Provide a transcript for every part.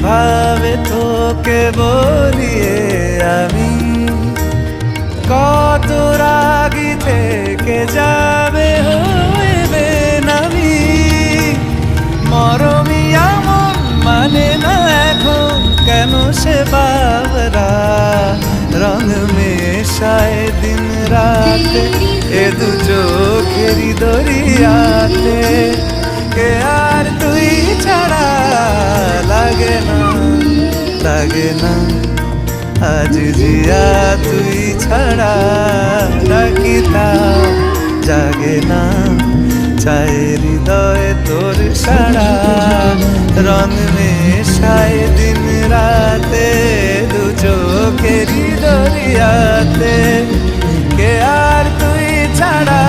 ভাবে তোকে বলিয়ে আমি কত রাগি থেকে যাবে হইবে নামি মরমি এমন মানে না এখন কেন সে বাবরা রং মেশায় দিন রাতে এ দু চোখেরি দরিয়াতে কে আর তুই ছাড়া লাগে না আজ জিয়া তুই ছাড়া ডাকিতা জাগে না চায় হৃদয় তোর সারা রং মেশায় দিন রাতে দু চোখেরি দরিয়াতে কে আর তুই ছাড়া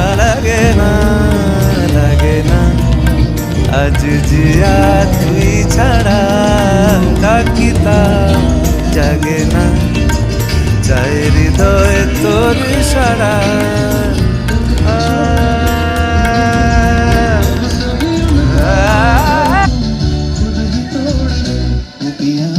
লাগে না আজ জিয়া তুই ছাড়া ডাকিতা জাগে না চায় হৃদয় তোর সারা पिया